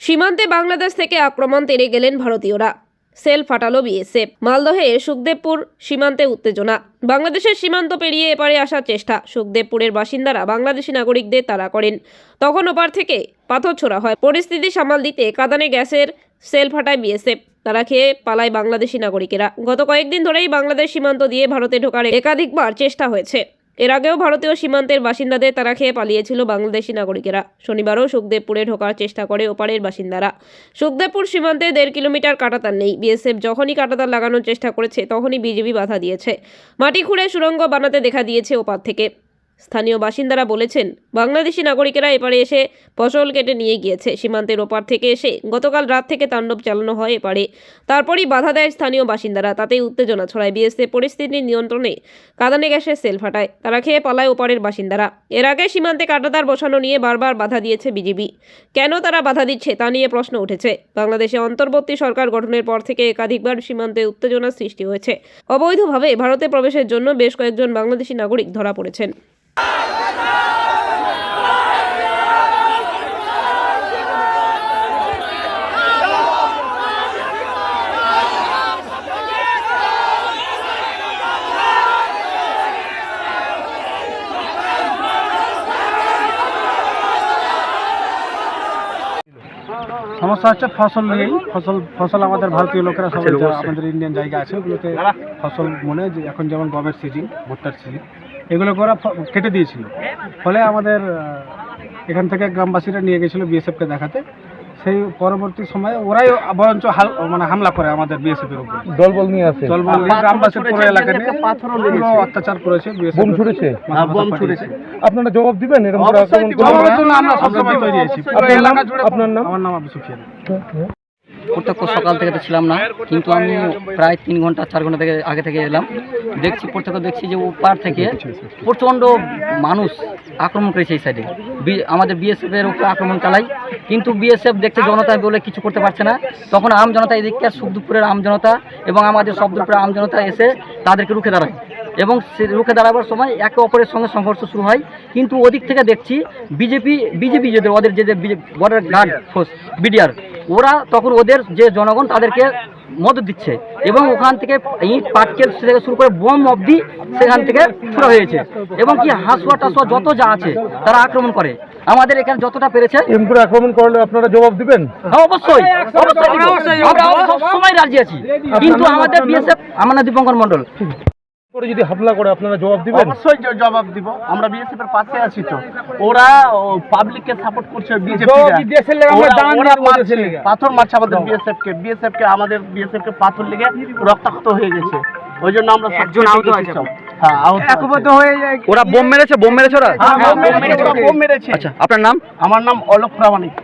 সীমান্তে বাংলাদেশ থেকে আক্রমণ তেড়ে গেলেন ভারতীয়রা। সেল ফাটালো বিএসএফ। মালদহে সুখদেবপুর সীমান্তে উত্তেজনা। বাংলাদেশের সীমান্ত পেরিয়ে এপারে আসার চেষ্টা। সুখদেবপুরের বাসিন্দারা বাংলাদেশি নাগরিকদের তাড়া করেন। তখন ওপার থেকে পাথর ছোড়া হয়। পরিস্থিতি সামাল দিতে কাঁদানে গ্যাসের সেল ফাটায় বিএসএফ। তারা খেয়ে পালায় বাংলাদেশি নাগরিকেরা। গত কয়েকদিন ধরেই বাংলাদেশ সীমান্ত দিয়ে ভারতে ঢোকার একাধিকবার চেষ্টা হয়েছে। এর আগেও ভারতীয় সীমান্তের বাসিন্দাদের তারা খেয়ে পালিয়েছিল বাংলাদেশি নাগরিকেরা। শনিবারও সুখদেবপুরে ঢোকার চেষ্টা করে ওপারের বাসিন্দারা। সুখদেবপুর সীমান্তে 1.5 কিলোমিটার কাঁটাতার নেই। বিএসএফ যখনই কাঁটাতার লাগানোর চেষ্টা করেছে তখনই বিজেপি বাধা দিয়েছে। মাটি খুঁড়ে সুড়ঙ্গ বানাতে দেখা দিয়েছে ওপার থেকে। স্থানীয় বাসিন্দারা বলেছেন, বাংলাদেশি নাগরিকেরা এপারে এসে ফসল কেটে নিয়ে গিয়েছে। সীমান্তের ওপার থেকে এসে গতকাল রাত থেকে তাণ্ডব চালানো হয় এপারে। তারপরই বাধা দেয় স্থানীয় বাসিন্দারা। তাতেই উত্তেজনা ছড়ায়। বিএসএফ পরিস্থিতি নিয়ন্ত্রণে কাঁদানে গ্যাসের সেল ফাটায়। তারা খেয়ে পালায় ওপারের বাসিন্দারা। এর আগে সীমান্তে কাঁটাতার বসানো নিয়ে বারবার বাধা দিয়েছে বিজেপি। কেন তারা বাধা দিচ্ছে তা নিয়ে প্রশ্ন উঠেছে। বাংলাদেশে অন্তর্বর্তী সরকার গঠনের পর থেকে একাধিকবার সীমান্তে উত্তেজনার সৃষ্টি হয়েছে। অবৈধভাবে ভারতে প্রবেশের জন্য বেশ কয়েকজন বাংলাদেশি নাগরিক ধরা পড়েছেন। সমস্যা হচ্ছে ফসল নিয়েই। ফসল আমাদের ভারতীয় লোকেরা সবাই আমাদের ইন্ডিয়ান জায়গা আছে ওগুলোতে ফসল মনে যে এখন যেমন গমের সিজন, ভুট্টার সিজন, এগুলো ওরা কেটে দিয়েছিল। ফলে আমাদের এখান থেকে গ্রামবাসীরা নিয়ে গেছিলো বিএসএফকে দেখাতে। সেই পরবর্তী সময়ে ওরাই বরঞ্চ হামলা করে আমাদের বিএসএফের উপর। দলবল নিয়ে আসে, দলবল নিয়ে গ্রামবাসীর পুরো এলাকা নিয়ে পুরো অত্যাচার করেছে। বোম ছুড়েছে। আপনারা জবাব দিবেন? এরকম আমরা সবসময় তৈরি আছি। আপনার নাম? আমার নাম আবু সুফিয়ান। প্রত্যক্ষ সকাল থেকে তো ছিলাম না, কিন্তু আমি প্রায় 3 ঘন্টা 4 ঘন্টা থেকে আগে থেকে এলাম। দেখছি যে ওপার থেকে প্রচণ্ড মানুষ আক্রমণ করেছে এই সাইডে। আমাদের বিএসএফের উপরে আক্রমণ চালাই, কিন্তু বিএসএফ দেখতে জনতা বলে কিছু করতে পারছে না। তখন আম জনতা, এদিকে সুখদেবপুরের আম জনতা এবং আমাদের সবদুপুরের আম জনতা এসে তাদেরকে রুখে দাঁড়ায়, এবং রুখে দাঁড়াবার সময় একে অপরের সঙ্গে সংঘর্ষ শুরু হয়। কিন্তু ওদিক থেকে দেখছি বিজেপি ওদের যে বর্ডার গার্ড ফোর্স বিডিআর, ওরা তখন ওদের যে জনগণ তাদেরকে মদত দিচ্ছে, এবং ওখান থেকে ইট পাটকেল থেকে শুরু করে বোম অবধি সেখান থেকে ছোড়া হয়েছে, এবং কি হাঁসুয়া টাসুয়া যত যা আছে তারা আক্রমণ করে। আমাদের এখানে যতটা পেরেছে আক্রমণ করলে আপনারা জবাব দিবেন? অবশ্যই আমরা সবসময় রাজি আছি, কিন্তু আমাদের বিএসএফ, আমার নাম দীপঙ্কর মণ্ডল, যদি হামলা করে আপনারা জবাব দিবেন? অবশ্যই জবাব দিব। আমরা বিএসএফ এর পাশে আছি। তো ওরা পাবলিককে সাপোর্ট করছে, বিজেপি পাথর মারছে আমাদের বিএসএফকে আমাদের বিএসএফকে পাথর লেগে রক্তাক্ত হয়ে গেছে। ওই জন্য আমরা একজন আহত হয়েছে। হ্যাঁ, একবদ্ধ হয়ে ওরা বোম মেরেছে ওরা? বোম মেরেছে। আচ্ছা, আপনার নাম? আমার নাম অলোক প্রামাণিক।